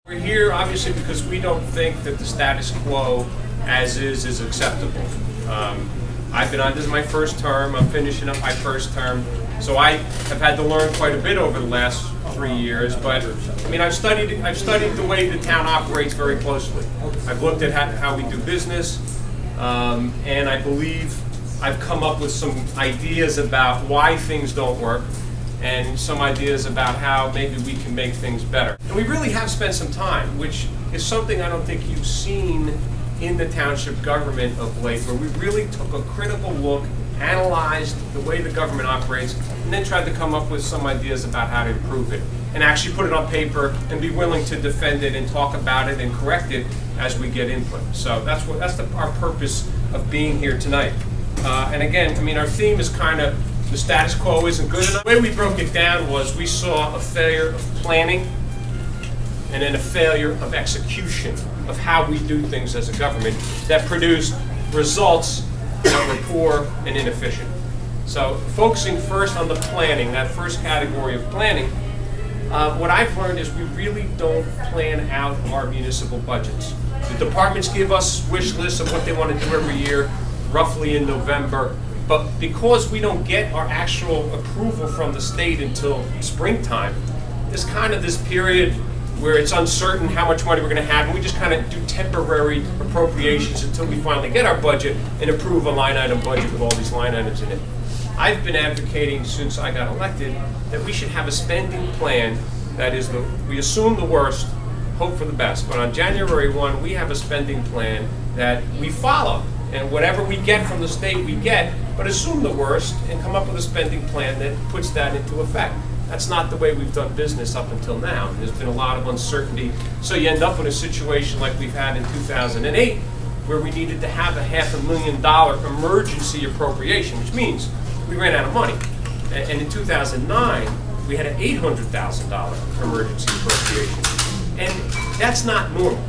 We're here obviously because we don't think that the status quo as is acceptable. I've been on, this is my first term, I'm finishing up my first term, so I have had to learn quite a bit over the last 3 years, but I mean, I've studied the way the town operates very closely. I've looked at how we do business, and I believe I've come up with some ideas about why things don't work, and some ideas about how maybe we can make things better. And we really have spent some time, which is something I don't think you've seen in the township government of late, where we really took a critical look, analyzed the way the government operates, and then tried to come up with some ideas about how to improve it, and actually put it on paper and be willing to defend it and talk about it and correct it as we get input. So that's our purpose of being here tonight. And again, I mean, our theme is kind of the status quo isn't good enough. The way we broke it down was we saw a failure of planning and then a failure of execution of how we do things as a government that produced results that were poor and inefficient. So focusing first on the planning, that first category of planning, what I've learned is we really don't plan out our municipal budgets. The departments give us wish lists of what they want to do every year, roughly in November. But because we don't get our actual approval from the state until springtime, there's kind of this period where it's uncertain how much money we're going to have, and we just kind of do temporary appropriations until we finally get our budget and approve a line item budget with all these line items in it. I've been advocating since I got elected that we should have a spending plan that is, we assume the worst, hope for the best, but on January 1, we have a spending plan that we follow. And whatever we get from the state, we get, but assume the worst and come up with a spending plan that puts that into effect. That's not the way we've done business up until now. There's been a lot of uncertainty. So you end up in a situation like we've had in 2008, where we needed to have a $500,000 emergency appropriation, which means we ran out of money. And in 2009, we had an $800,000 emergency appropriation. And that's not normal.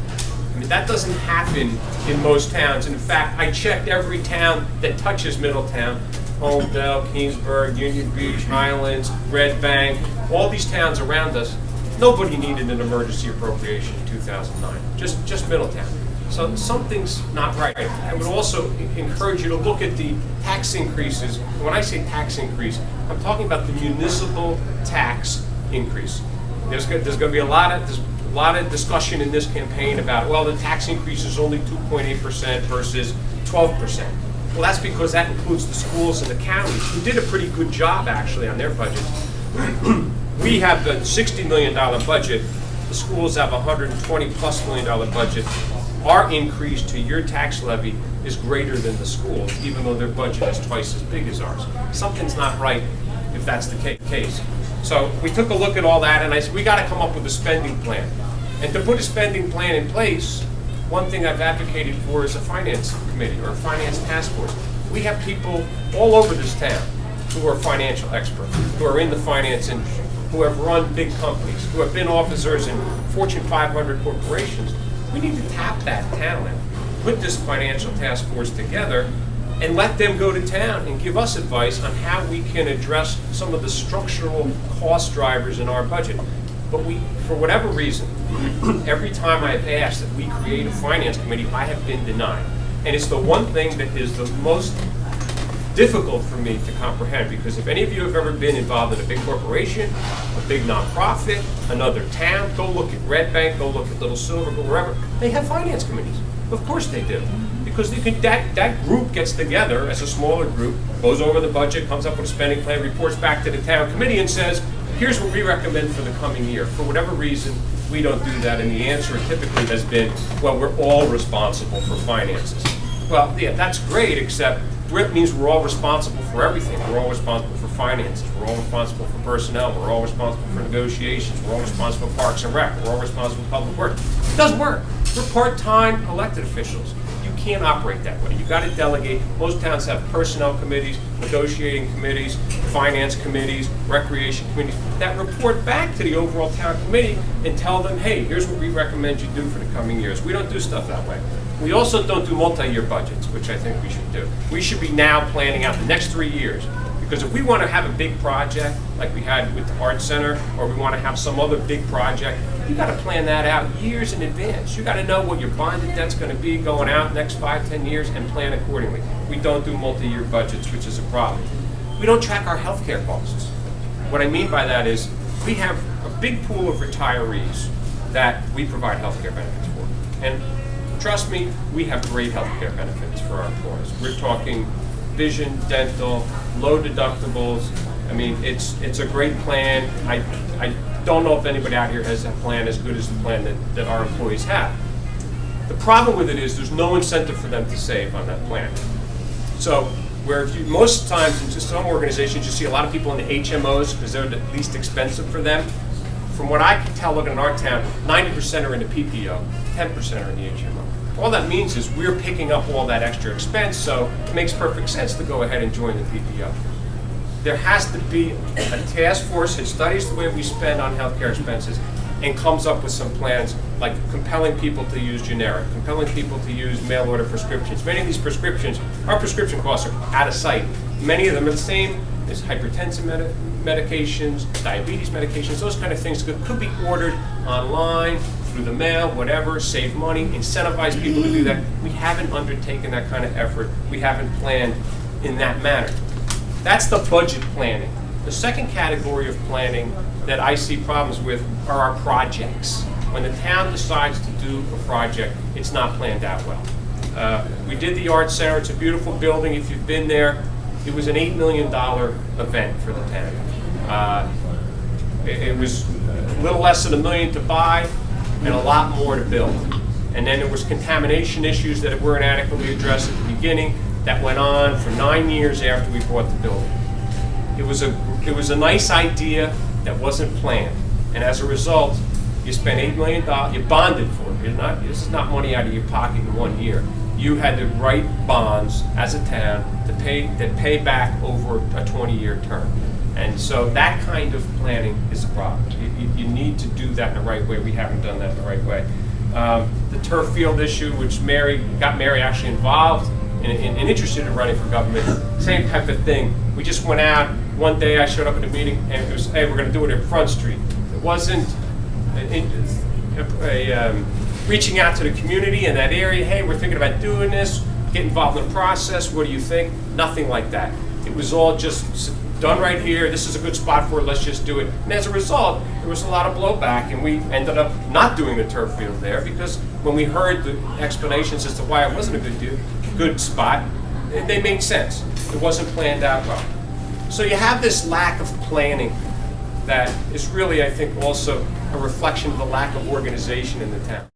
I mean, that doesn't happen in most towns. And in fact, I checked every town that touches Middletown, Holmdel, Keensburg, Union Beach, Highlands, Red Bank, all these towns around us. Nobody needed an emergency appropriation in 2009, just Middletown. So something's not right. I would also encourage you to look at the tax increases. And when I say tax increase, I'm talking about the municipal tax increase. There's going to be a lot of discussion in this campaign about, well, the tax increase is only 2.8% versus 12%. Well, that's because that includes the schools and the counties, who did a pretty good job actually on their budgets. We have the $60 million budget. The schools have a $120+ million budget. Our increase to your tax levy is greater than the schools, even though their budget is twice as big as ours. Something's not right if that's the case. So we took a look at all that, and I said, we got to come up with a spending plan. And to put a spending plan in place, one thing I've advocated for is a finance committee or a finance task force. We have people all over this town who are financial experts, who are in the finance industry, who have run big companies, who have been officers in Fortune 500 corporations. We need to tap that talent, put this financial task force together, and let them go to town and give us advice on how we can address some of the structural cost drivers in our budget. But for whatever reason, every time I've asked that we create a finance committee, I have been denied. And it's the one thing that is the most difficult for me to comprehend, because if any of you have ever been involved in a big corporation, a big nonprofit, another town, go look at Red Bank, go look at Little Silver, go wherever, they have finance committees. Of course they do. Because that group gets together as a smaller group, goes over the budget, comes up with a spending plan, reports back to the town committee and says, here's what we recommend for the coming year. For whatever reason, we don't do that, and the answer typically has been, well, we're all responsible for finances. Well, yeah, that's great, except it means we're all responsible for everything. We're all responsible for finances. We're all responsible for personnel. We're all responsible for negotiations. We're all responsible for Parks and Rec. We're all responsible for public works. It doesn't work. We're part-time elected officials. You can't operate that way. You've got to delegate. Most towns have personnel committees, negotiating committees, finance committees, recreation committees that report back to the overall town committee and tell them, hey, here's what we recommend you do for the coming years. We don't do stuff that way. We also don't do multi-year budgets, which I think we should do. We should be now planning out the next 3 years, Because if we want to have a big project, like we had with the Art Center, or we want to have some other big project, you got to plan that out years in advance. You got to know what your bonded debt's going to be going out next 5, 10 years and plan accordingly. We don't do multi-year budgets, which is a problem. We don't track our healthcare costs. What I mean by that is we have a big pool of retirees that we provide healthcare benefits for. And trust me, we have great healthcare benefits for our employees. We're talking vision, dental, low deductibles. I mean, it's a great plan. I don't know if anybody out here has a plan as good as the plan that our employees have. The problem with it is there's no incentive for them to save on that plan. So where most times in just some organizations you see a lot of people in the HMOs because they're the least expensive for them. From what I can tell looking in our town, 90% are in the PPO, 10% are in the HMO. All that means is we're picking up all that extra expense, so it makes perfect sense to go ahead and join the PPO. There has to be a task force that studies the way we spend on healthcare expenses and comes up with some plans like compelling people to use generic, compelling people to use mail order prescriptions. Many of these prescriptions, our prescription costs are out of sight. Many of them are the same as hypertensive medications, diabetes medications, those kind of things that could be ordered online, through the mail, whatever, save money, incentivize people to do that. We haven't undertaken that kind of effort. We haven't planned in that manner. That's the budget planning. The second category of planning that I see problems with are our projects. When the town decides to do a project, it's not planned out well. We did the Art Center. It's a beautiful building. If you've been there, it was an $8 million event for the town. It was a little less than $1 million to buy and a lot more to build. And then there was contamination issues that weren't adequately addressed at the beginning that went on for 9 years after we bought the building. It was a nice idea that wasn't planned. And as a result, you spent $8 million, you bonded for it. This is not money out of your pocket in 1 year. You had to write bonds as a town that pay back over a 20-year term. And so that kind of planning is a problem. You need to do that in the right way. We haven't done that the right way. The turf field issue, which got Mary actually involved and interested in running for government, same type of thing. We just went out. One day I showed up at a meeting and it was, hey, we're going to do it at Front Street. It wasn't reaching out to the community in that area. Hey, we're thinking about doing this. Get involved in the process. What do you think? Nothing like that. It was all just done right here. This is a good spot for it. Let's just do it. And as a result, there was a lot of blowback, and we ended up not doing the turf field there because when we heard the explanations as to why it wasn't a good spot, they made sense. It wasn't planned out well. So you have this lack of planning that is really, I think, also a reflection of the lack of organization in the town.